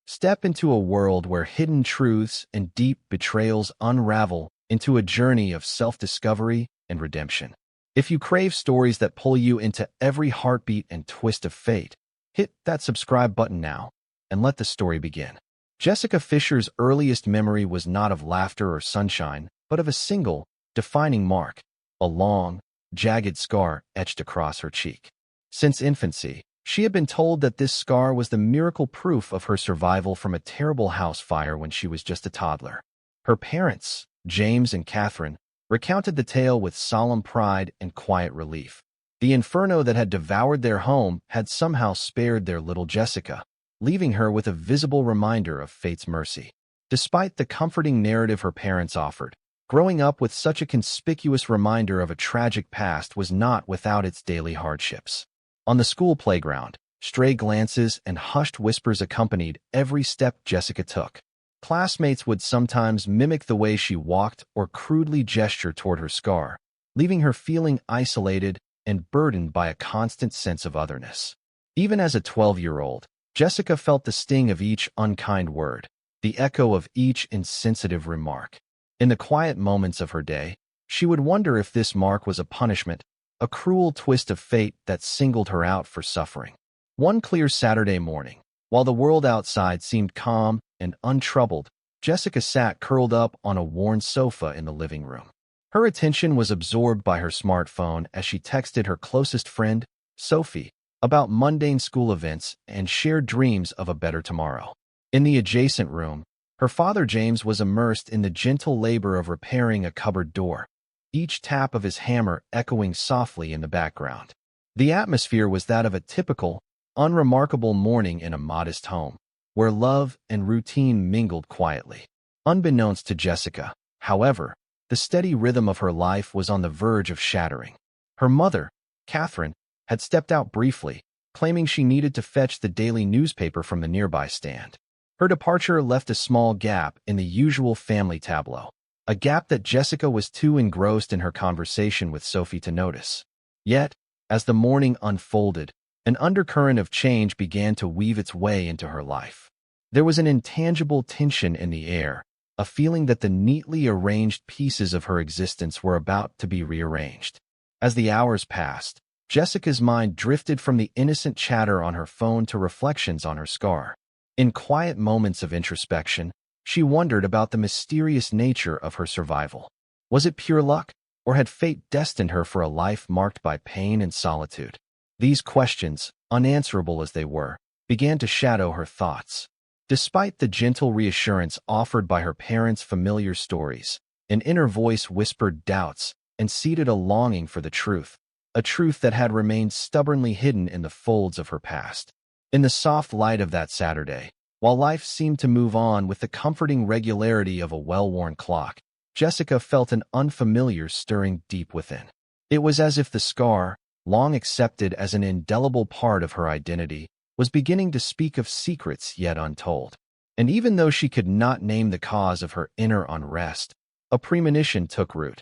Step into a world where hidden truths and deep betrayals unravel into a journey of self-discovery and redemption. If you crave stories that pull you into every heartbeat and twist of fate, hit that subscribe button now and let the story begin. Jessica Fisher's earliest memory was not of laughter or sunshine, but of a single, defining mark, a long, jagged scar etched across her cheek. Since infancy, she had been told that this scar was the miracle proof of her survival from a terrible house fire when she was just a toddler. Her parents, James and Catherine, recounted the tale with solemn pride and quiet relief. The inferno that had devoured their home had somehow spared their little Jessica, leaving her with a visible reminder of fate's mercy. Despite the comforting narrative her parents offered, growing up with such a conspicuous reminder of a tragic past was not without its daily hardships. On the school playground, stray glances and hushed whispers accompanied every step Jessica took. Classmates would sometimes mimic the way she walked or crudely gesture toward her scar, leaving her feeling isolated and burdened by a constant sense of otherness. Even as a 12-year-old, Jessica felt the sting of each unkind word, the echo of each insensitive remark. In the quiet moments of her day, she would wonder if this mark was a punishment, a cruel twist of fate that singled her out for suffering. One clear Saturday morning, while the world outside seemed calm and untroubled, Jessica sat curled up on a worn sofa in the living room. Her attention was absorbed by her smartphone as she texted her closest friend, Sophie, about mundane school events and shared dreams of a better tomorrow. In the adjacent room, her father James was immersed in the gentle labor of repairing a cupboard door, each tap of his hammer echoing softly in the background. The atmosphere was that of a typical, unremarkable morning in a modest home, where love and routine mingled quietly. Unbeknownst to Jessica, however, the steady rhythm of her life was on the verge of shattering. Her mother, Catherine, had stepped out briefly, claiming she needed to fetch the daily newspaper from the nearby stand. Her departure left a small gap in the usual family tableau, a gap that Jessica was too engrossed in her conversation with Sophie to notice. Yet, as the morning unfolded, an undercurrent of change began to weave its way into her life. There was an intangible tension in the air, a feeling that the neatly arranged pieces of her existence were about to be rearranged. As the hours passed, Jessica's mind drifted from the innocent chatter on her phone to reflections on her scar. In quiet moments of introspection, she wondered about the mysterious nature of her survival. Was it pure luck, or had fate destined her for a life marked by pain and solitude? These questions, unanswerable as they were, began to shadow her thoughts. Despite the gentle reassurance offered by her parents' familiar stories, an inner voice whispered doubts and seeded a longing for the truth, a truth that had remained stubbornly hidden in the folds of her past. In the soft light of that Saturday, while life seemed to move on with the comforting regularity of a well-worn clock, Jessica felt an unfamiliar stirring deep within. It was as if the scar, long accepted as an indelible part of her identity, was beginning to speak of secrets yet untold. And even though she could not name the cause of her inner unrest, a premonition took root.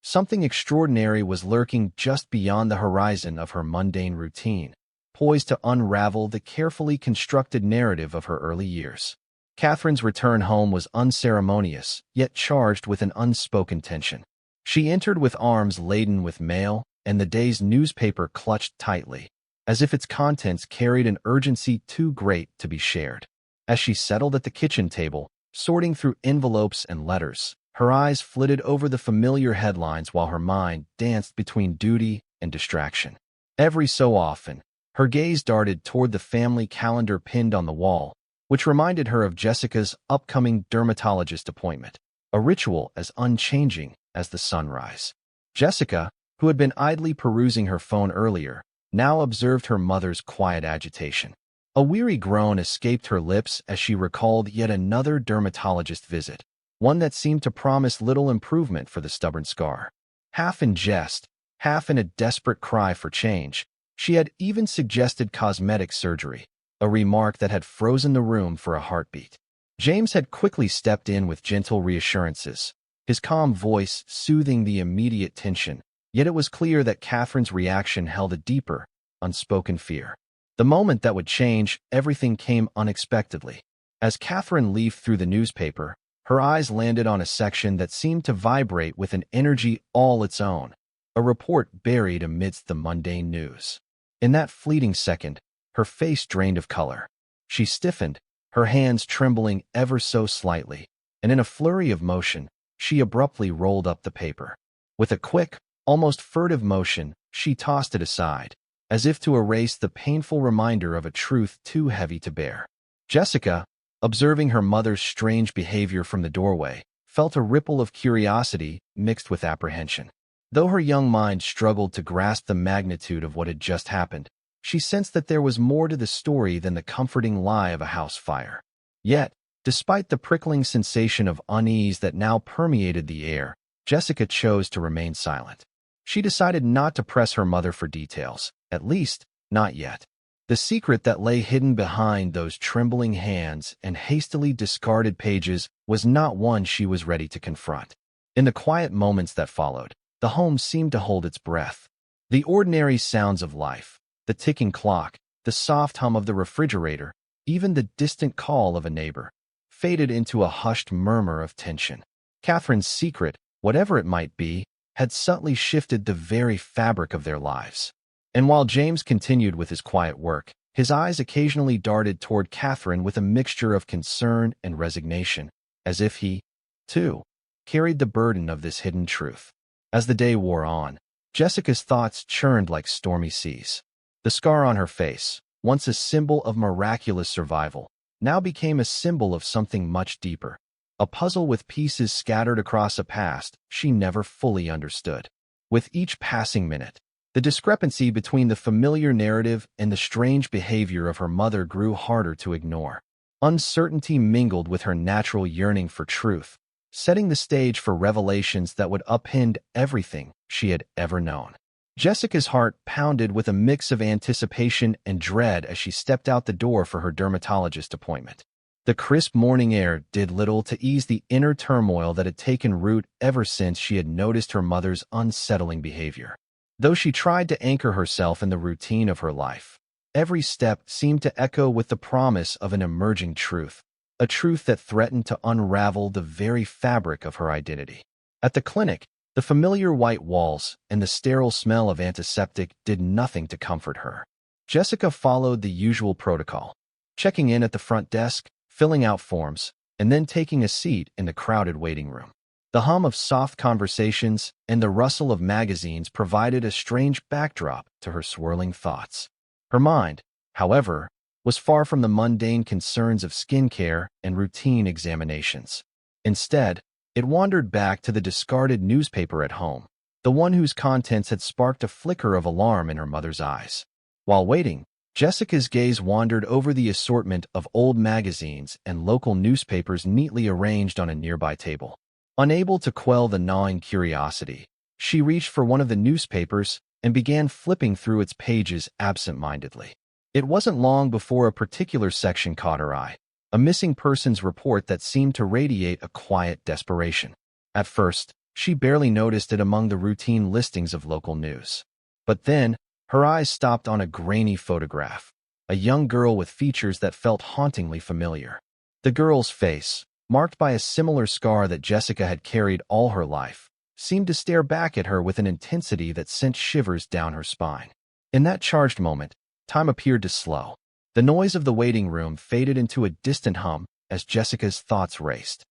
Something extraordinary was lurking just beyond the horizon of her mundane routine, poised to unravel the carefully constructed narrative of her early years. Catherine's return home was unceremonious, yet charged with an unspoken tension. She entered with arms laden with mail, and the day's newspaper clutched tightly, as if its contents carried an urgency too great to be shared. As she settled at the kitchen table, sorting through envelopes and letters, her eyes flitted over the familiar headlines while her mind danced between duty and distraction. Every so often, her gaze darted toward the family calendar pinned on the wall, which reminded her of Jessica's upcoming dermatologist appointment, a ritual as unchanging as the sunrise. Jessica, who had been idly perusing her phone earlier, now observed her mother's quiet agitation. A weary groan escaped her lips as she recalled yet another dermatologist visit, one that seemed to promise little improvement for the stubborn scar. Half in jest, half in a desperate cry for change, she had even suggested cosmetic surgery, a remark that had frozen the room for a heartbeat. James had quickly stepped in with gentle reassurances, his calm voice soothing the immediate tension, yet it was clear that Catherine's reaction held a deeper, unspoken fear. The moment that would change everything came unexpectedly. As Catherine leafed through the newspaper, her eyes landed on a section that seemed to vibrate with an energy all its own, a report buried amidst the mundane news. In that fleeting second, her face drained of color. She stiffened, her hands trembling ever so slightly, and in a flurry of motion, she abruptly rolled up the paper. With a quick, almost furtive motion, she tossed it aside, as if to erase the painful reminder of a truth too heavy to bear. Jessica, observing her mother's strange behavior from the doorway, felt a ripple of curiosity mixed with apprehension. Though her young mind struggled to grasp the magnitude of what had just happened, she sensed that there was more to the story than the comforting lie of a house fire. Yet, despite the prickling sensation of unease that now permeated the air, Jessica chose to remain silent. She decided not to press her mother for details, at least, not yet. The secret that lay hidden behind those trembling hands and hastily discarded pages was not one she was ready to confront. In the quiet moments that followed, the home seemed to hold its breath. The ordinary sounds of life, the ticking clock, the soft hum of the refrigerator, even the distant call of a neighbor, faded into a hushed murmur of tension. Catherine's secret, whatever it might be, had subtly shifted the very fabric of their lives. And while James continued with his quiet work, his eyes occasionally darted toward Catherine with a mixture of concern and resignation, as if he, too, carried the burden of this hidden truth. As the day wore on, Jessica's thoughts churned like stormy seas. The scar on her face, once a symbol of miraculous survival, now became a symbol of something much deeper, a puzzle with pieces scattered across a past she never fully understood. With each passing minute, the discrepancy between the familiar narrative and the strange behavior of her mother grew harder to ignore. Uncertainty mingled with her natural yearning for truth, setting the stage for revelations that would upend everything she had ever known. Jessica's heart pounded with a mix of anticipation and dread as she stepped out the door for her dermatologist appointment. The crisp morning air did little to ease the inner turmoil that had taken root ever since she had noticed her mother's unsettling behavior. Though she tried to anchor herself in the routine of her life, every step seemed to echo with the promise of an emerging truth, a truth that threatened to unravel the very fabric of her identity. At the clinic, the familiar white walls and the sterile smell of antiseptic did nothing to comfort her. Jessica followed the usual protocol, checking in at the front desk, filling out forms, and then taking a seat in the crowded waiting room. The hum of soft conversations and the rustle of magazines provided a strange backdrop to her swirling thoughts. Her mind, however, was far from the mundane concerns of skincare and routine examinations. Instead, it wandered back to the discarded newspaper at home, the one whose contents had sparked a flicker of alarm in her mother's eyes. While waiting, Jessica's gaze wandered over the assortment of old magazines and local newspapers neatly arranged on a nearby table. Unable to quell the gnawing curiosity, she reached for one of the newspapers and began flipping through its pages absent-mindedly. It wasn't long before a particular section caught her eye, a missing persons report that seemed to radiate a quiet desperation. At first, she barely noticed it among the routine listings of local news. But then, her eyes stopped on a grainy photograph, a young girl with features that felt hauntingly familiar. The girl's face, marked by a similar scar that Jessica had carried all her life, seemed to stare back at her with an intensity that sent shivers down her spine. In that charged moment, time appeared to slow. The noise of the waiting room faded into a distant hum as Jessica's thoughts raced.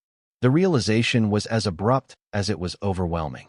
The realization was as abrupt as it was overwhelming.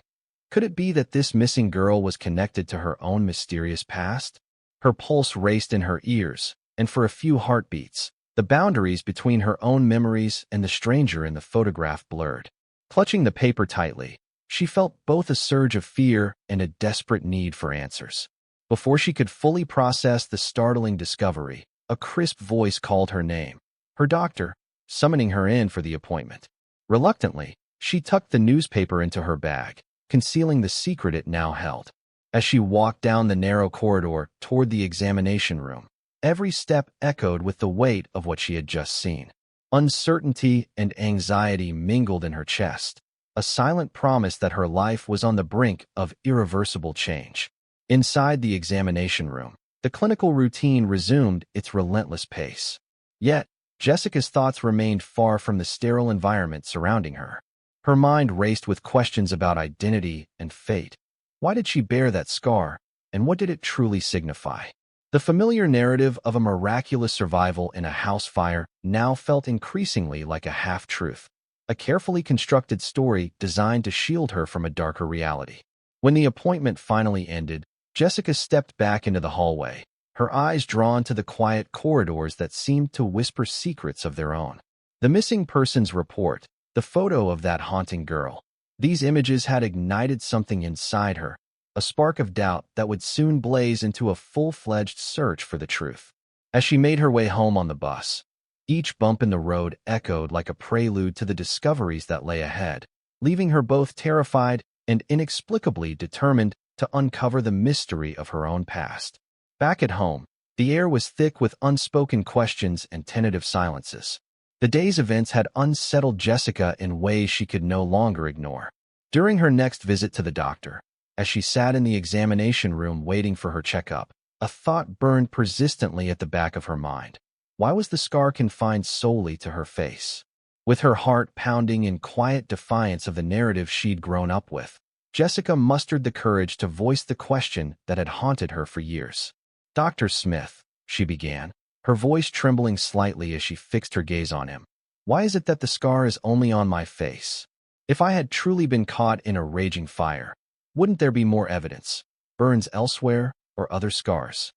Could it be that this missing girl was connected to her own mysterious past? Her pulse raced in her ears, and for a few heartbeats, the boundaries between her own memories and the stranger in the photograph blurred. Clutching the paper tightly, she felt both a surge of fear and a desperate need for answers. Before she could fully process the startling discovery, a crisp voice called her name. Her doctor, summoning her in for the appointment. Reluctantly, she tucked the newspaper into her bag, concealing the secret it now held. As she walked down the narrow corridor toward the examination room, every step echoed with the weight of what she had just seen. Uncertainty and anxiety mingled in her chest, a silent promise that her life was on the brink of irreversible change. Inside the examination room, the clinical routine resumed its relentless pace. Yet, Jessica's thoughts remained far from the sterile environment surrounding her. Her mind raced with questions about identity and fate. Why did she bear that scar, and what did it truly signify? The familiar narrative of a miraculous survival in a house fire now felt increasingly like a half-truth, a carefully constructed story designed to shield her from a darker reality. When the appointment finally ended, Jessica stepped back into the hallway, her eyes drawn to the quiet corridors that seemed to whisper secrets of their own. The missing persons report, the photo of that haunting girl. These images had ignited something inside her, a spark of doubt that would soon blaze into a full-fledged search for the truth. As she made her way home on the bus, each bump in the road echoed like a prelude to the discoveries that lay ahead, leaving her both terrified and inexplicably determined to uncover the mystery of her own past. Back at home, the air was thick with unspoken questions and tentative silences. The day's events had unsettled Jessica in ways she could no longer ignore. During her next visit to the doctor, as she sat in the examination room waiting for her checkup, a thought burned persistently at the back of her mind. Why was the scar confined solely to her face? With her heart pounding in quiet defiance of the narrative she'd grown up with, Jessica mustered the courage to voice the question that had haunted her for years. "Dr. Smith," she began, her voice trembling slightly as she fixed her gaze on him. "Why is it that the scar is only on my face? If I had truly been caught in a raging fire, wouldn't there be more evidence? Burns elsewhere or other scars?"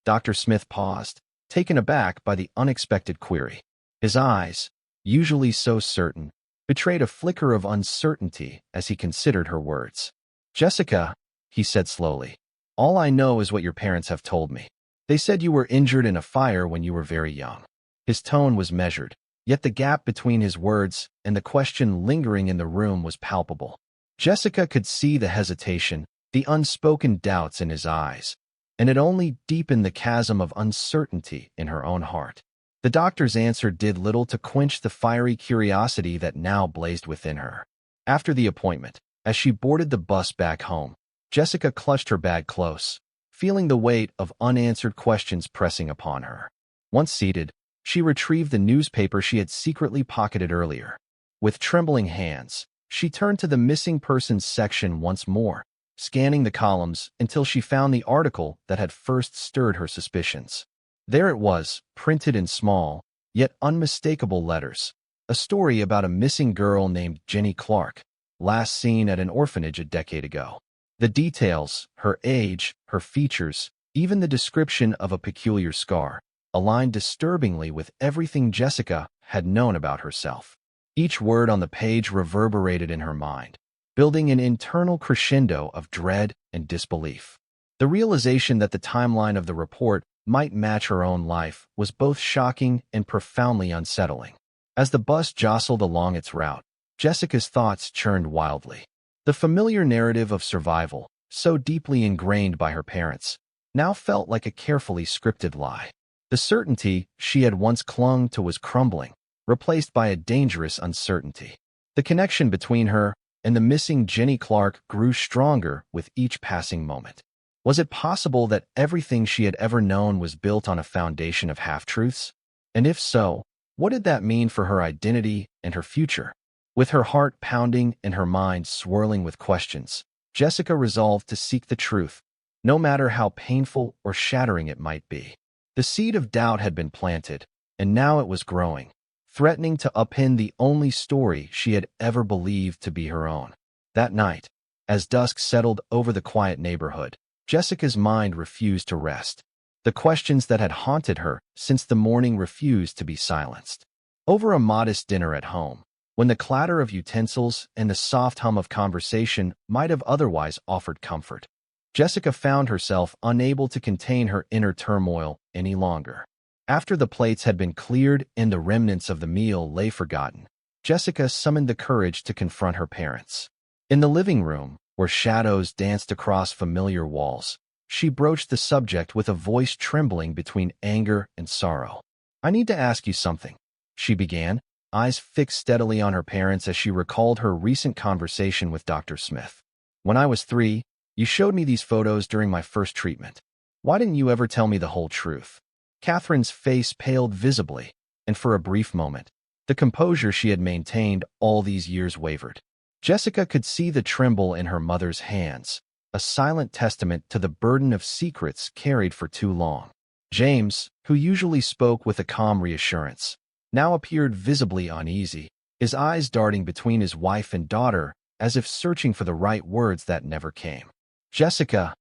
Dr. Smith paused, taken aback by the unexpected query. His eyes, usually so certain, betrayed a flicker of uncertainty as he considered her words. "Jessica," he said slowly, "all I know is what your parents have told me. They said you were injured in a fire when you were very young." His tone was measured, yet the gap between his words and the question lingering in the room was palpable. Jessica could see the hesitation, the unspoken doubts in his eyes, and it only deepened the chasm of uncertainty in her own heart. The doctor's answer did little to quench the fiery curiosity that now blazed within her. After the appointment, as she boarded the bus back home, Jessica clutched her bag close, feeling the weight of unanswered questions pressing upon her. Once seated, she retrieved the newspaper she had secretly pocketed earlier. With trembling hands, she turned to the missing persons section once more, scanning the columns until she found the article that had first stirred her suspicions. There it was, printed in small, yet unmistakable letters, a story about a missing girl named Jenny Clark, last seen at an orphanage a decade ago. The details, her age, her features, even the description of a peculiar scar, aligned disturbingly with everything Jessica had known about herself. Each word on the page reverberated in her mind, building an internal crescendo of dread and disbelief. The realization that the timeline of the report might match her own life was both shocking and profoundly unsettling. As the bus jostled along its route, Jessica's thoughts churned wildly. The familiar narrative of survival, so deeply ingrained by her parents, now felt like a carefully scripted lie. The certainty she had once clung to was crumbling, replaced by a dangerous uncertainty. The connection between her and the missing Jenny Clark grew stronger with each passing moment. Was it possible that everything she had ever known was built on a foundation of half-truths? And if so, what did that mean for her identity and her future? With her heart pounding and her mind swirling with questions, Jessica resolved to seek the truth, no matter how painful or shattering it might be. The seed of doubt had been planted, and now it was growing, threatening to upend the only story she had ever believed to be her own. That night, as dusk settled over the quiet neighborhood, Jessica's mind refused to rest. The questions that had haunted her since the morning refused to be silenced. Over a modest dinner at home, when the clatter of utensils and the soft hum of conversation might have otherwise offered comfort, Jessica found herself unable to contain her inner turmoil any longer. After the plates had been cleared and the remnants of the meal lay forgotten, Jessica summoned the courage to confront her parents. In the living room, where shadows danced across familiar walls, she broached the subject with a voice trembling between anger and sorrow. "I need to ask you something," she began, eyes fixed steadily on her parents as she recalled her recent conversation with Dr. Smith. "When I was 3, you showed me these photos during my first treatment. Why didn't you ever tell me the whole truth?" Catherine's face paled visibly, and for a brief moment, the composure she had maintained all these years wavered. Jessica could see the tremble in her mother's hands, a silent testament to the burden of secrets carried for too long. James, who usually spoke with a calm reassurance, now appeared visibly uneasy, his eyes darting between his wife and daughter as if searching for the right words that never came. "Jessica,"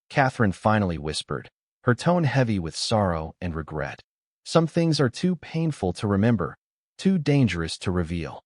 Catherine finally whispered, her tone heavy with sorrow and regret. "Some things are too painful to remember, too dangerous to reveal."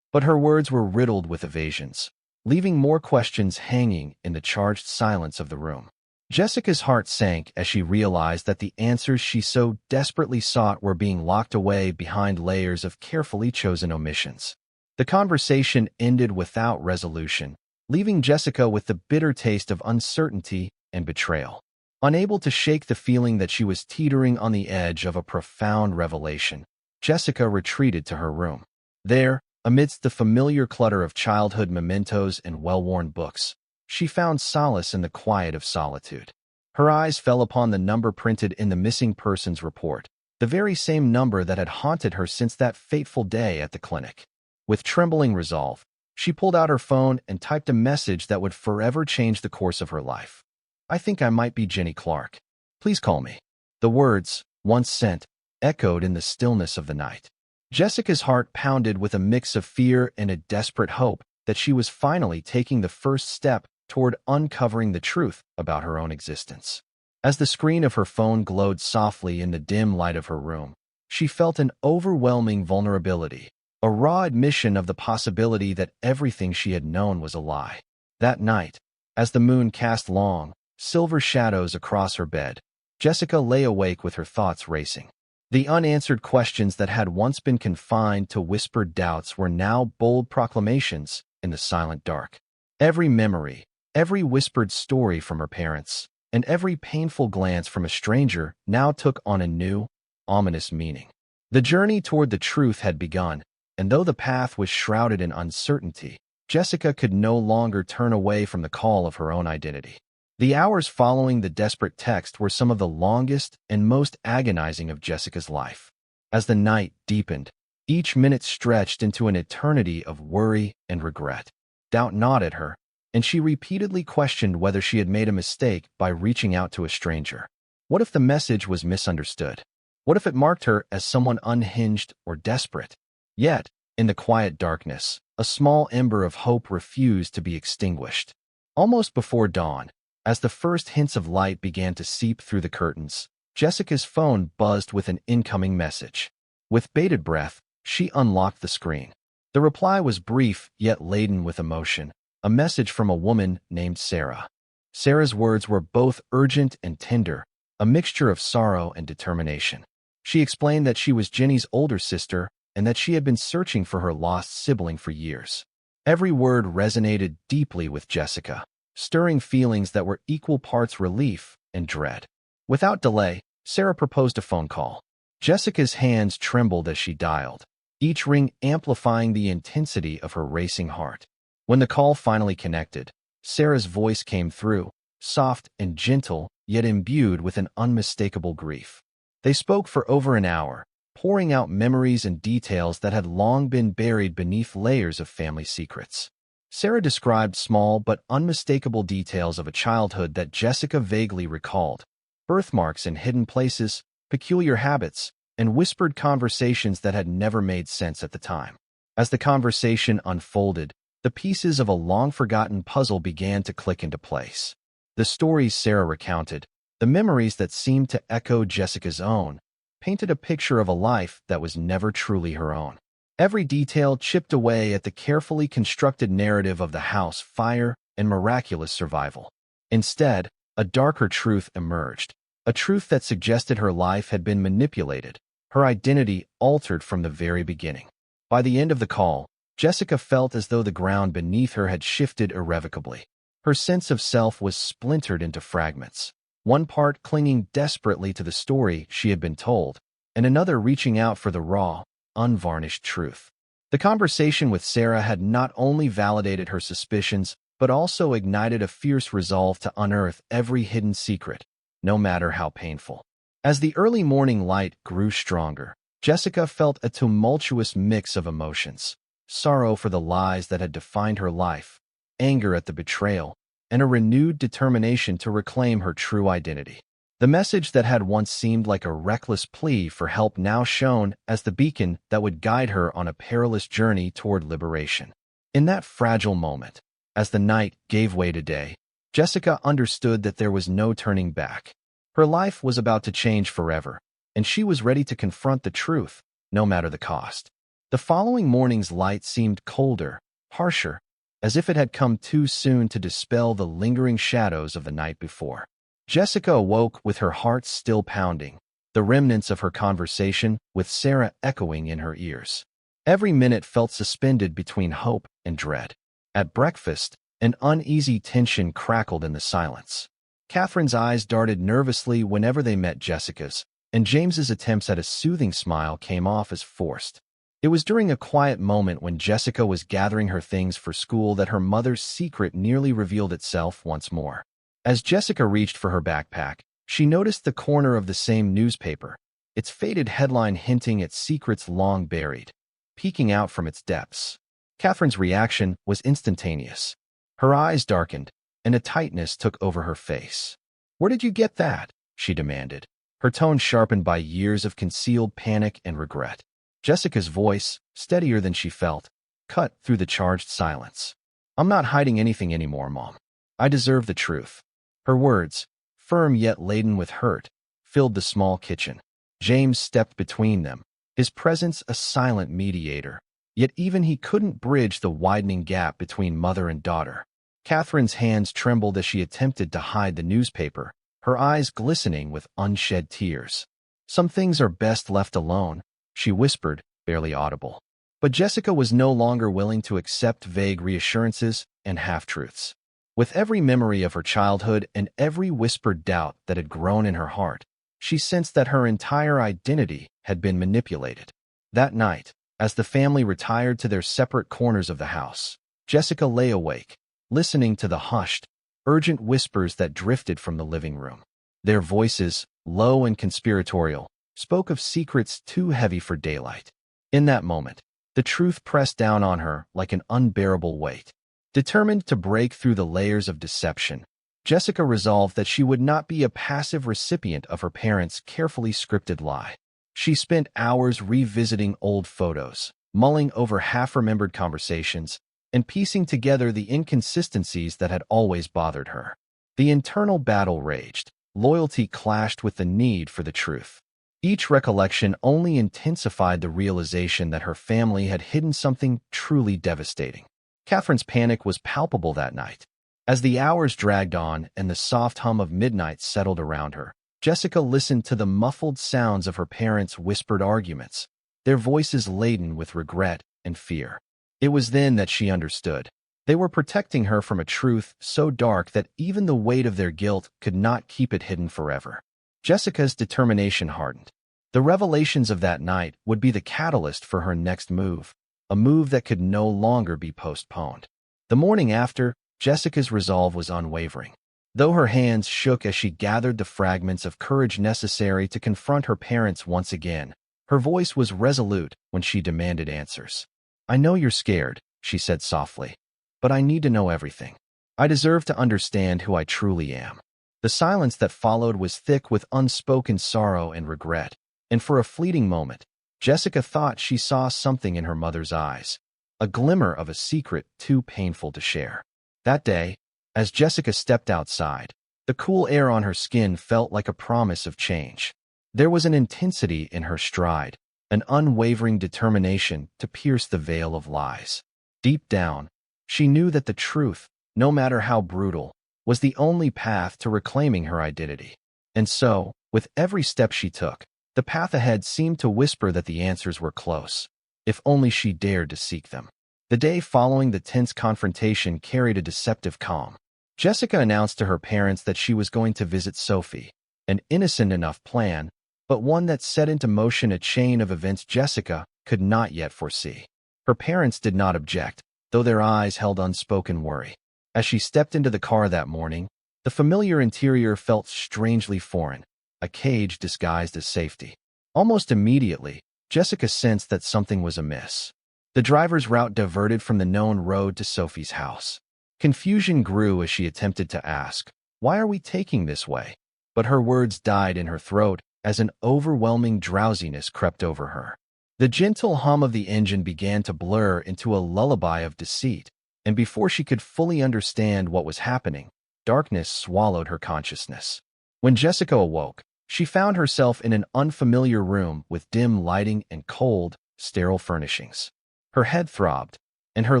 But her words were riddled with evasions, leaving more questions hanging in the charged silence of the room. Jessica's heart sank as she realized that the answers she so desperately sought were being locked away behind layers of carefully chosen omissions. The conversation ended without resolution, leaving Jessica with the bitter taste of uncertainty and betrayal. Unable to shake the feeling that she was teetering on the edge of a profound revelation, Jessica retreated to her room. There, amidst the familiar clutter of childhood mementos and well-worn books, she found solace in the quiet of solitude. Her eyes fell upon the number printed in the missing persons report, the very same number that had haunted her since that fateful day at the clinic. With trembling resolve, she pulled out her phone and typed a message that would forever change the course of her life. "I think I might be Jenny Clark. Please call me." The words, once sent, echoed in the stillness of the night. Jessica's heart pounded with a mix of fear and a desperate hope that she was finally taking the first step toward uncovering the truth about her own existence. As the screen of her phone glowed softly in the dim light of her room, she felt an overwhelming vulnerability, a raw admission of the possibility that everything she had known was a lie. That night, as the moon cast long, silver shadows across her bed, Jessica lay awake with her thoughts racing. The unanswered questions that had once been confined to whispered doubts were now bold proclamations in the silent dark. Every memory, every whispered story from her parents, and every painful glance from a stranger now took on a new, ominous meaning. The journey toward the truth had begun, and though the path was shrouded in uncertainty, Jessica could no longer turn away from the call of her own identity. The hours following the desperate text were some of the longest and most agonizing of Jessica's life. As the night deepened, each minute stretched into an eternity of worry and regret. Doubt gnawed at her, and she repeatedly questioned whether she had made a mistake by reaching out to a stranger. What if the message was misunderstood? What if it marked her as someone unhinged or desperate? Yet, in the quiet darkness, a small ember of hope refused to be extinguished. Almost before dawn, as the first hints of light began to seep through the curtains, Jessica's phone buzzed with an incoming message. With bated breath, she unlocked the screen. The reply was brief yet laden with emotion, a message from a woman named Sarah. Sarah's words were both urgent and tender, a mixture of sorrow and determination. She explained that she was Jenny's older sister and that she had been searching for her lost sibling for years. Every word resonated deeply with Jessica, stirring feelings that were equal parts relief and dread. Without delay, Sarah proposed a phone call. Jessica's hands trembled as she dialed, each ring amplifying the intensity of her racing heart. When the call finally connected, Sarah's voice came through, soft and gentle, yet imbued with an unmistakable grief. They spoke for over an hour, pouring out memories and details that had long been buried beneath layers of family secrets. Sarah described small but unmistakable details of a childhood that Jessica vaguely recalled: birthmarks in hidden places, peculiar habits, and whispered conversations that had never made sense at the time. As the conversation unfolded, the pieces of a long-forgotten puzzle began to click into place. The stories Sarah recounted, the memories that seemed to echo Jessica's own, painted a picture of a life that was never truly her own. Every detail chipped away at the carefully constructed narrative of the house fire and miraculous survival. Instead, a darker truth emerged, a truth that suggested her life had been manipulated, her identity altered from the very beginning. By the end of the call, Jessica felt as though the ground beneath her had shifted irrevocably. Her sense of self was splintered into fragments, one part clinging desperately to the story she had been told, and another reaching out for the raw, unvarnished truth. The conversation with Sarah had not only validated her suspicions, but also ignited a fierce resolve to unearth every hidden secret, no matter how painful. As the early morning light grew stronger, Jessica felt a tumultuous mix of emotions: sorrow for the lies that had defined her life, anger at the betrayal, and a renewed determination to reclaim her true identity. The message that had once seemed like a reckless plea for help now shone as the beacon that would guide her on a perilous journey toward liberation. In that fragile moment, as the night gave way to day, Jessica understood that there was no turning back. Her life was about to change forever, and she was ready to confront the truth, no matter the cost. The following morning's light seemed colder, harsher, as if it had come too soon to dispel the lingering shadows of the night before. Jessica awoke with her heart still pounding, the remnants of her conversation with Sarah echoing in her ears. Every minute felt suspended between hope and dread. At breakfast, an uneasy tension crackled in the silence. Catherine's eyes darted nervously whenever they met Jessica's, and James's attempts at a soothing smile came off as forced. It was during a quiet moment when Jessica was gathering her things for school that her mother's secret nearly revealed itself once more. As Jessica reached for her backpack, she noticed the corner of the same newspaper, its faded headline hinting at secrets long buried, peeking out from its depths. Catherine's reaction was instantaneous. Her eyes darkened, and a tightness took over her face. "Where did you get that?" she demanded, her tone sharpened by years of concealed panic and regret. Jessica's voice, steadier than she felt, cut through the charged silence. "I'm not hiding anything anymore, Mom. I deserve the truth." Her words, firm yet laden with hurt, filled the small kitchen. James stepped between them, his presence a silent mediator, yet even he couldn't bridge the widening gap between mother and daughter. Catherine's hands trembled as she attempted to hide the newspaper, her eyes glistening with unshed tears. "Some things are best left alone," she whispered, barely audible. But Jessica was no longer willing to accept vague reassurances and half-truths. With every memory of her childhood and every whispered doubt that had grown in her heart, she sensed that her entire identity had been manipulated. That night, as the family retired to their separate corners of the house, Jessica lay awake, listening to the hushed, urgent whispers that drifted from the living room. Their voices, low and conspiratorial, spoke of secrets too heavy for daylight. In that moment, the truth pressed down on her like an unbearable weight. Determined to break through the layers of deception, Jessica resolved that she would not be a passive recipient of her parents' carefully scripted lie. She spent hours revisiting old photos, mulling over half-remembered conversations, and piecing together the inconsistencies that had always bothered her. The internal battle raged. Loyalty clashed with the need for the truth. Each recollection only intensified the realization that her family had hidden something truly devastating. Catherine's panic was palpable that night. As the hours dragged on and the soft hum of midnight settled around her, Jessica listened to the muffled sounds of her parents' whispered arguments, their voices laden with regret and fear. It was then that she understood. They were protecting her from a truth so dark that even the weight of their guilt could not keep it hidden forever. Jessica's determination hardened. The revelations of that night would be the catalyst for her next move, a move that could no longer be postponed. The morning after, Jessica's resolve was unwavering. Though her hands shook as she gathered the fragments of courage necessary to confront her parents once again, her voice was resolute when she demanded answers. "I know you're scared," she said softly, "but I need to know everything. I deserve to understand who I truly am." The silence that followed was thick with unspoken sorrow and regret, and for a fleeting moment, Jessica thought she saw something in her mother's eyes, a glimmer of a secret too painful to share. That day, as Jessica stepped outside, the cool air on her skin felt like a promise of change. There was an intensity in her stride, an unwavering determination to pierce the veil of lies. Deep down, she knew that the truth, no matter how brutal, was the only path to reclaiming her identity. And so, with every step she took, the path ahead seemed to whisper that the answers were close, if only she dared to seek them. The day following the tense confrontation carried a deceptive calm. Jessica announced to her parents that she was going to visit Sophie, an innocent enough plan, but one that set into motion a chain of events Jessica could not yet foresee. Her parents did not object, though their eyes held unspoken worry. As she stepped into the car that morning, the familiar interior felt strangely foreign, a cage disguised as safety. Almost immediately, Jessica sensed that something was amiss. The driver's route diverted from the known road to Sophie's house. Confusion grew as she attempted to ask, "Why are we taking this way?" But her words died in her throat as an overwhelming drowsiness crept over her. The gentle hum of the engine began to blur into a lullaby of deceit, and before she could fully understand what was happening, darkness swallowed her consciousness. When Jessica awoke, she found herself in an unfamiliar room with dim lighting and cold, sterile furnishings. Her head throbbed, and her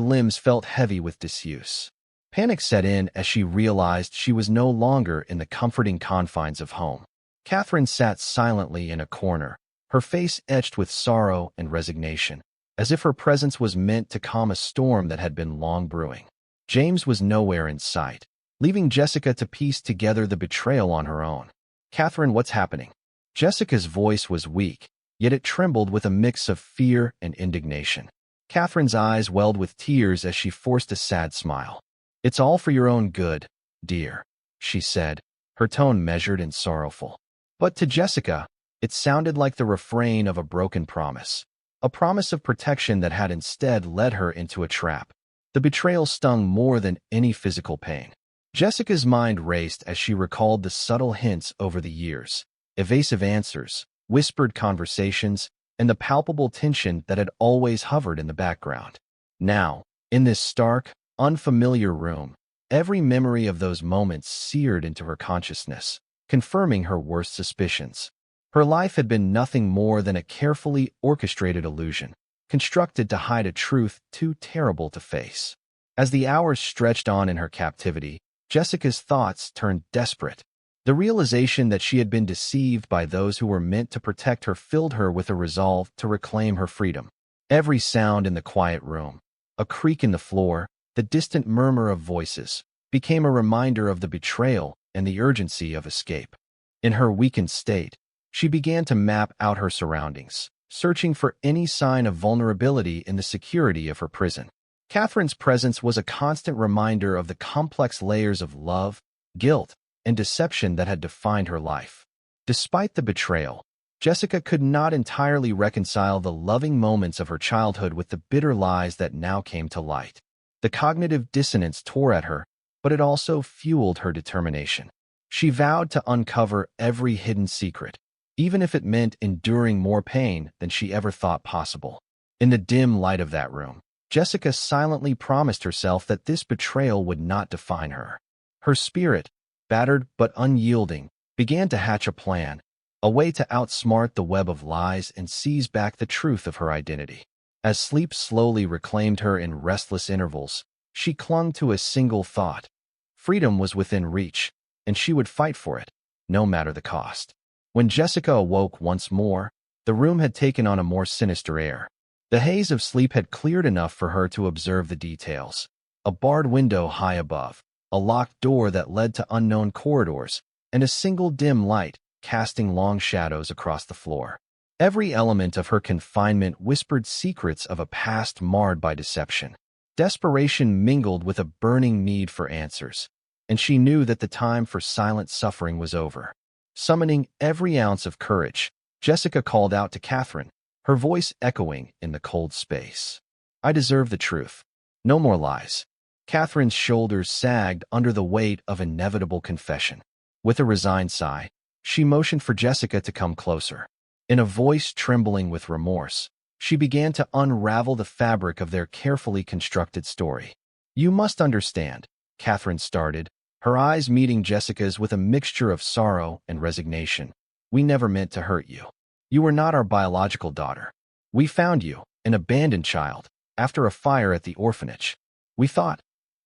limbs felt heavy with disuse. Panic set in as she realized she was no longer in the comforting confines of home. Catherine sat silently in a corner, her face etched with sorrow and resignation, as if her presence was meant to calm a storm that had been long brewing. James was nowhere in sight, leaving Jessica to piece together the betrayal on her own. "Catherine, what's happening?" Jessica's voice was weak, yet it trembled with a mix of fear and indignation. Catherine's eyes welled with tears as she forced a sad smile. "It's all for your own good, dear," she said, her tone measured and sorrowful. But to Jessica, it sounded like the refrain of a broken promise, a promise of protection that had instead led her into a trap. The betrayal stung more than any physical pain. Jessica's mind raced as she recalled the subtle hints over the years, evasive answers, whispered conversations, and the palpable tension that had always hovered in the background. Now, in this stark, unfamiliar room, every memory of those moments seared into her consciousness, confirming her worst suspicions. Her life had been nothing more than a carefully orchestrated illusion, constructed to hide a truth too terrible to face. As the hours stretched on in her captivity, Jessica's thoughts turned desperate. The realization that she had been deceived by those who were meant to protect her filled her with a resolve to reclaim her freedom. Every sound in the quiet room, a creak in the floor, the distant murmur of voices, became a reminder of the betrayal and the urgency of escape. In her weakened state, she began to map out her surroundings, searching for any sign of vulnerability in the security of her prison. Catherine's presence was a constant reminder of the complex layers of love, guilt, and deception that had defined her life. Despite the betrayal, Jessica could not entirely reconcile the loving moments of her childhood with the bitter lies that now came to light. The cognitive dissonance tore at her, but it also fueled her determination. She vowed to uncover every hidden secret, even if it meant enduring more pain than she ever thought possible. In the dim light of that room, Jessica silently promised herself that this betrayal would not define her. Her spirit, battered but unyielding, began to hatch a plan, a way to outsmart the web of lies and seize back the truth of her identity. As sleep slowly reclaimed her in restless intervals, she clung to a single thought. Freedom was within reach, and she would fight for it, no matter the cost. When Jessica awoke once more, the room had taken on a more sinister air. The haze of sleep had cleared enough for her to observe the details. A barred window high above, a locked door that led to unknown corridors, and a single dim light casting long shadows across the floor. Every element of her confinement whispered secrets of a past marred by deception. Desperation mingled with a burning need for answers, and she knew that the time for silent suffering was over. Summoning every ounce of courage, Jessica called out to Catherine, her voice echoing in the cold space. "I deserve the truth. No more lies." Catherine's shoulders sagged under the weight of inevitable confession. With a resigned sigh, she motioned for Jessica to come closer. In a voice trembling with remorse, she began to unravel the fabric of their carefully constructed story. "You must understand," Catherine started, her eyes meeting Jessica's with a mixture of sorrow and resignation. "We never meant to hurt you. You were not our biological daughter. We found you, an abandoned child, after a fire at the orphanage. We thought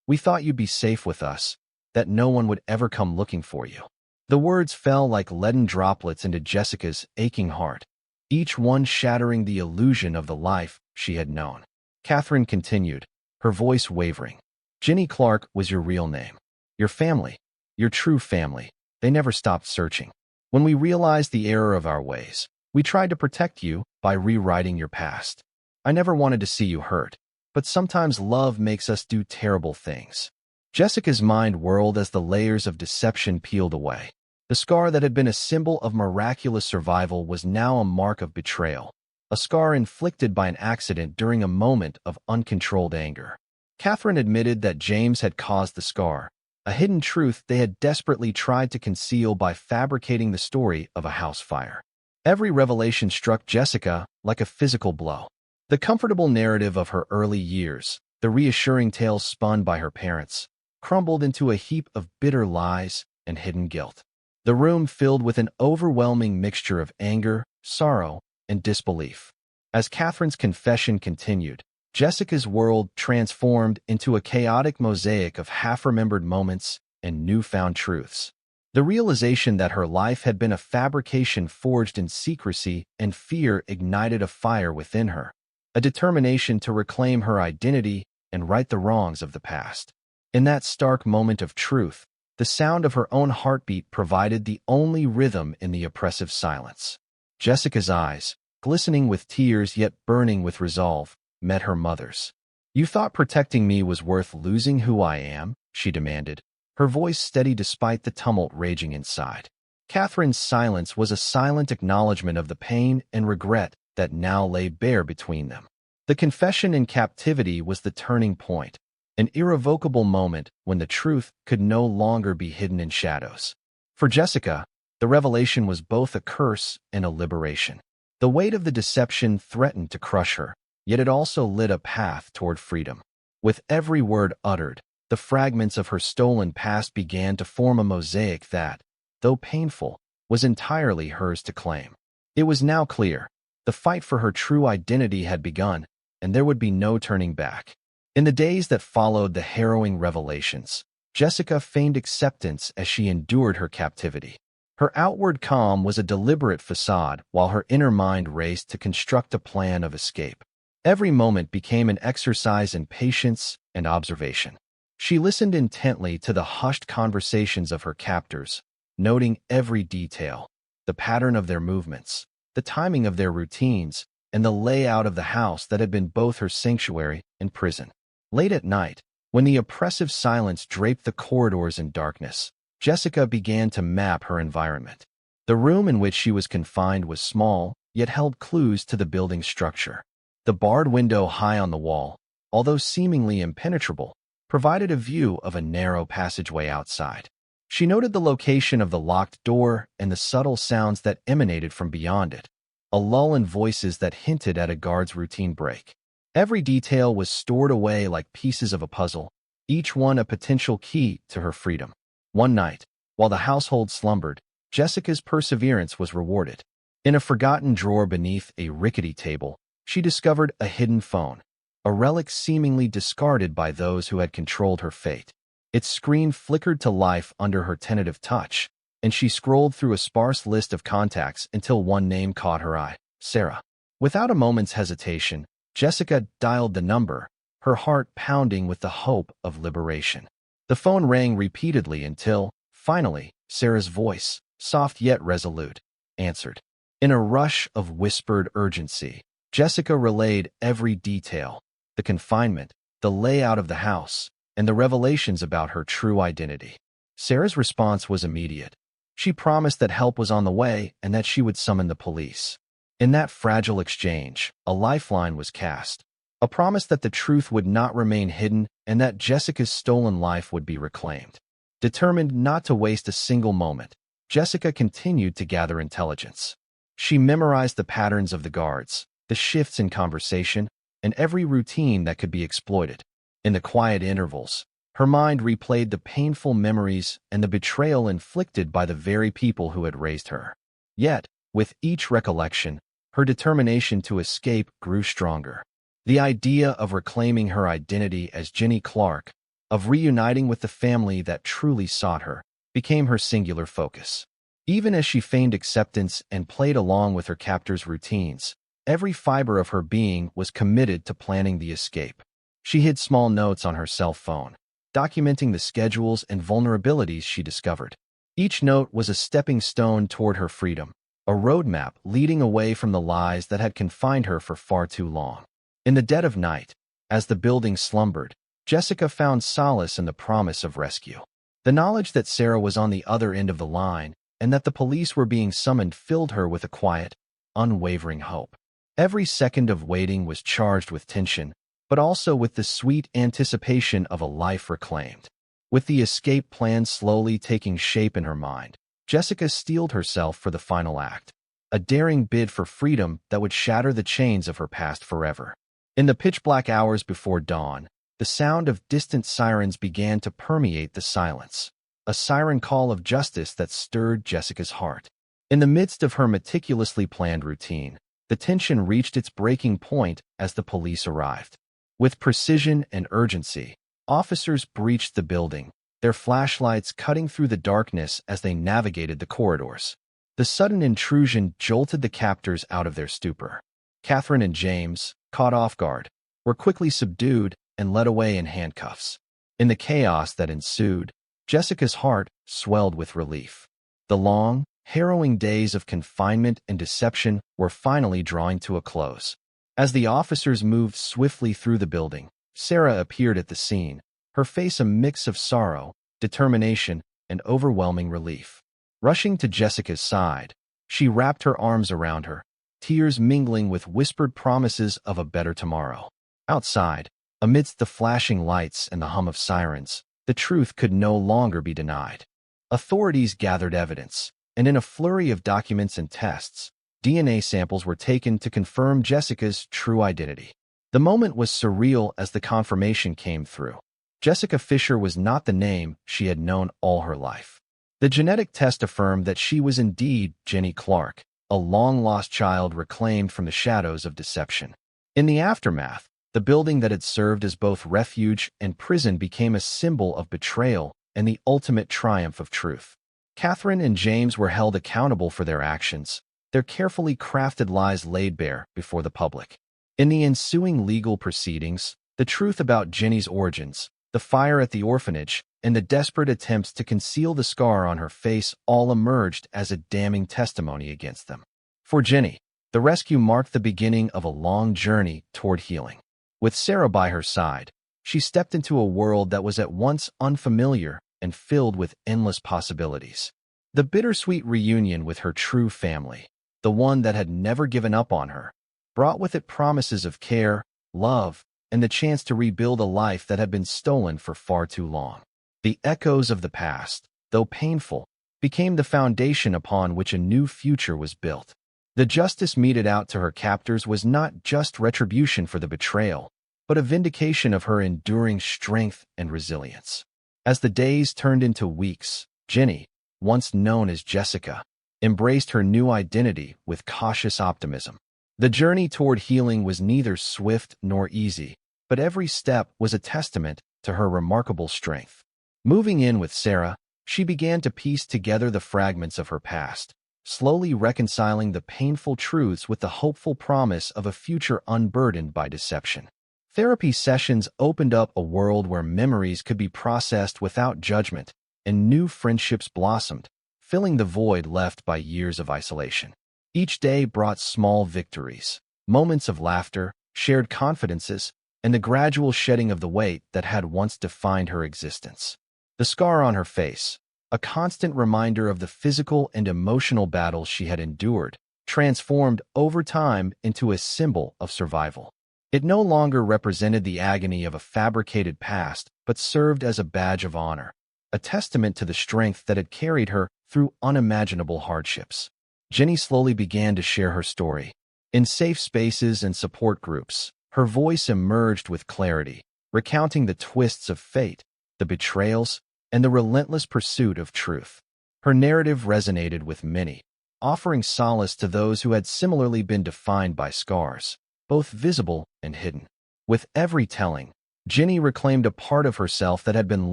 you'd be safe with us, that no one would ever come looking for you." The words fell like leaden droplets into Jessica's aching heart, each one shattering the illusion of the life she had known. Catherine continued, her voice wavering. "Jenny Clark was your real name. Your family, your true family, they never stopped searching. When we realized the error of our ways, we tried to protect you by rewriting your past. I never wanted to see you hurt, but sometimes love makes us do terrible things." Jessica's mind whirled as the layers of deception peeled away. The scar that had been a symbol of miraculous survival was now a mark of betrayal, a scar inflicted by an accident during a moment of uncontrolled anger. Catherine admitted that James had caused the scar, a hidden truth they had desperately tried to conceal by fabricating the story of a house fire. Every revelation struck Jessica like a physical blow. The comfortable narrative of her early years, the reassuring tales spun by her parents, crumbled into a heap of bitter lies and hidden guilt. The room filled with an overwhelming mixture of anger, sorrow, and disbelief. As Catherine's confession continued, Jessica's world transformed into a chaotic mosaic of half-remembered moments and newfound truths. The realization that her life had been a fabrication forged in secrecy and fear ignited a fire within her, a determination to reclaim her identity and right the wrongs of the past. In that stark moment of truth, the sound of her own heartbeat provided the only rhythm in the oppressive silence. Jessica's eyes, glistening with tears yet burning with resolve, met her mother's. "You thought protecting me was worth losing who I am?" she demanded, her voice steady despite the tumult raging inside. Catherine's silence was a silent acknowledgement of the pain and regret that now lay bare between them. The confession in captivity was the turning point, an irrevocable moment when the truth could no longer be hidden in shadows. For Jessica, the revelation was both a curse and a liberation. The weight of the deception threatened to crush her, yet it also lit a path toward freedom. With every word uttered, the fragments of her stolen past began to form a mosaic that, though painful, was entirely hers to claim. It was now clear, the fight for her true identity had begun, and there would be no turning back. In the days that followed the harrowing revelations, Jessica feigned acceptance as she endured her captivity. Her outward calm was a deliberate facade, while her inner mind raced to construct a plan of escape. Every moment became an exercise in patience and observation. She listened intently to the hushed conversations of her captors, noting every detail, the pattern of their movements, the timing of their routines, and the layout of the house that had been both her sanctuary and prison. Late at night, when the oppressive silence draped the corridors in darkness, Jessica began to map her environment. The room in which she was confined was small, yet held clues to the building's structure. The barred window high on the wall, although seemingly impenetrable, provided a view of a narrow passageway outside. She noted the location of the locked door and the subtle sounds that emanated from beyond it, a lull in voices that hinted at a guard's routine break. Every detail was stored away like pieces of a puzzle, each one a potential key to her freedom. One night, while the household slumbered, Jessica's perseverance was rewarded. In a forgotten drawer beneath a rickety table, she discovered a hidden phone, a relic seemingly discarded by those who had controlled her fate. Its screen flickered to life under her tentative touch, and she scrolled through a sparse list of contacts until one name caught her eye: Sarah. Without a moment's hesitation, Jessica dialed the number, her heart pounding with the hope of liberation. The phone rang repeatedly until, finally, Sarah's voice, soft yet resolute, answered. In a rush of whispered urgency, Jessica relayed every detail: the confinement, the layout of the house, and the revelations about her true identity. Sarah's response was immediate. She promised that help was on the way and that she would summon the police. In that fragile exchange, a lifeline was cast, a promise that the truth would not remain hidden and that Jessica's stolen life would be reclaimed. Determined not to waste a single moment, Jessica continued to gather intelligence. She memorized the patterns of the guards, the shifts in conversation, and every routine that could be exploited. In the quiet intervals, her mind replayed the painful memories and the betrayal inflicted by the very people who had raised her. Yet, with each recollection, her determination to escape grew stronger. The idea of reclaiming her identity as Jenny Clark, of reuniting with the family that truly sought her, became her singular focus. Even as she feigned acceptance and played along with her captor's routines, every fiber of her being was committed to planning the escape. She hid small notes on her cell phone, documenting the schedules and vulnerabilities she discovered. Each note was a stepping stone toward her freedom, a roadmap leading away from the lies that had confined her for far too long. In the dead of night, as the building slumbered, Jessica found solace in the promise of rescue. The knowledge that Sarah was on the other end of the line and that the police were being summoned filled her with a quiet, unwavering hope. Every second of waiting was charged with tension, but also with the sweet anticipation of a life reclaimed. With the escape plan slowly taking shape in her mind, Jessica steeled herself for the final act, a daring bid for freedom that would shatter the chains of her past forever. In the pitch-black hours before dawn, the sound of distant sirens began to permeate the silence, a siren call of justice that stirred Jessica's heart. In the midst of her meticulously planned routine, the tension reached its breaking point as the police arrived. With precision and urgency, officers breached the building, their flashlights cutting through the darkness as they navigated the corridors. The sudden intrusion jolted the captors out of their stupor. Catherine and James, caught off guard, were quickly subdued and led away in handcuffs. In the chaos that ensued, Jessica's heart swelled with relief. The long, harrowing days of confinement and deception were finally drawing to a close. As the officers moved swiftly through the building, Sarah appeared at the scene, her face a mix of sorrow, determination, and overwhelming relief. Rushing to Jessica's side, she wrapped her arms around her, tears mingling with whispered promises of a better tomorrow. Outside, amidst the flashing lights and the hum of sirens, the truth could no longer be denied. Authorities gathered evidence, and in a flurry of documents and tests, DNA samples were taken to confirm Jessica's true identity. The moment was surreal as the confirmation came through. Jessica Fisher was not the name she had known all her life. The genetic test affirmed that she was indeed Jenny Clark, a long-lost child reclaimed from the shadows of deception. In the aftermath, the building that had served as both refuge and prison became a symbol of betrayal and the ultimate triumph of truth. Catherine and James were held accountable for their actions, their carefully crafted lies laid bare before the public. In the ensuing legal proceedings, the truth about Jenny's origins, the fire at the orphanage, and the desperate attempts to conceal the scar on her face all emerged as a damning testimony against them. For Jenny, the rescue marked the beginning of a long journey toward healing. With Sarah by her side, she stepped into a world that was at once unfamiliar and filled with endless possibilities. The bittersweet reunion with her true family, the one that had never given up on her, brought with it promises of care, love, and the chance to rebuild a life that had been stolen for far too long. The echoes of the past, though painful, became the foundation upon which a new future was built. The justice meted out to her captors was not just retribution for the betrayal, but a vindication of her enduring strength and resilience. As the days turned into weeks, Jenny, once known as Jessica, embraced her new identity with cautious optimism. The journey toward healing was neither swift nor easy, but every step was a testament to her remarkable strength. Moving in with Sarah, she began to piece together the fragments of her past, slowly reconciling the painful truths with the hopeful promise of a future unburdened by deception. Therapy sessions opened up a world where memories could be processed without judgment, and new friendships blossomed, filling the void left by years of isolation. Each day brought small victories, moments of laughter, shared confidences, and the gradual shedding of the weight that had once defined her existence. The scar on her face, a constant reminder of the physical and emotional battles she had endured, transformed over time into a symbol of survival. It no longer represented the agony of a fabricated past, but served as a badge of honor, a testament to the strength that had carried her through unimaginable hardships. Jenny slowly began to share her story. In safe spaces and support groups, her voice emerged with clarity, recounting the twists of fate, the betrayals, and the relentless pursuit of truth. Her narrative resonated with many, offering solace to those who had similarly been defined by scars, both visible and hidden. With every telling, Jenny reclaimed a part of herself that had been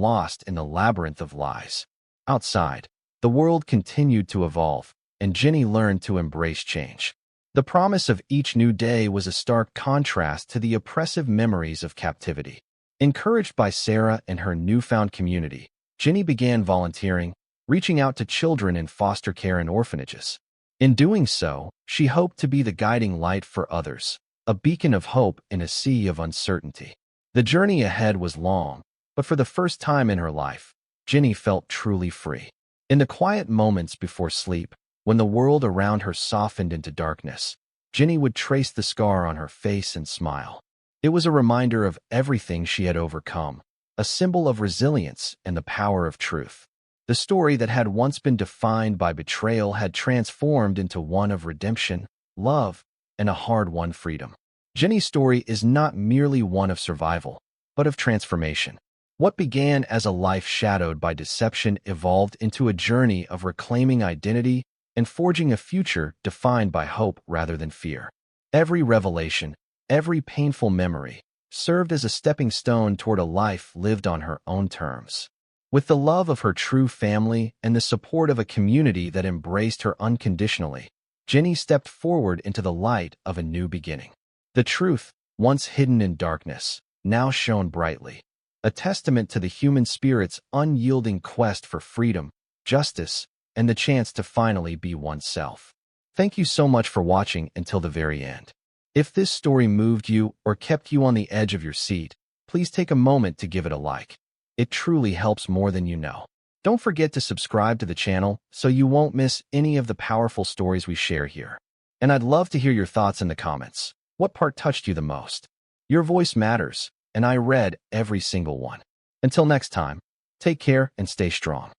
lost in the labyrinth of lies. Outside, the world continued to evolve, and Jenny learned to embrace change. The promise of each new day was a stark contrast to the oppressive memories of captivity. Encouraged by Sarah and her newfound community, Jenny began volunteering, reaching out to children in foster care and orphanages. In doing so, she hoped to be the guiding light for others, a beacon of hope in a sea of uncertainty. The journey ahead was long, but for the first time in her life, Jenny felt truly free. In the quiet moments before sleep, when the world around her softened into darkness, Ginny would trace the scar on her face and smile. It was a reminder of everything she had overcome, a symbol of resilience and the power of truth. The story that had once been defined by betrayal had transformed into one of redemption, love, and a hard-won freedom. Ginny's story is not merely one of survival, but of transformation. What began as a life shadowed by deception evolved into a journey of reclaiming identity and forging a future defined by hope rather than fear. Every revelation, every painful memory, served as a stepping stone toward a life lived on her own terms. With the love of her true family and the support of a community that embraced her unconditionally, Ginny stepped forward into the light of a new beginning. The truth, once hidden in darkness, now shone brightly, a testament to the human spirit's unyielding quest for freedom, justice, and the chance to finally be oneself. Thank you so much for watching until the very end. If this story moved you or kept you on the edge of your seat, please take a moment to give it a like. It truly helps more than you know. Don't forget to subscribe to the channel so you won't miss any of the powerful stories we share here. And I'd love to hear your thoughts in the comments. What part touched you the most? Your voice matters, and I read every single one. Until next time, take care and stay strong.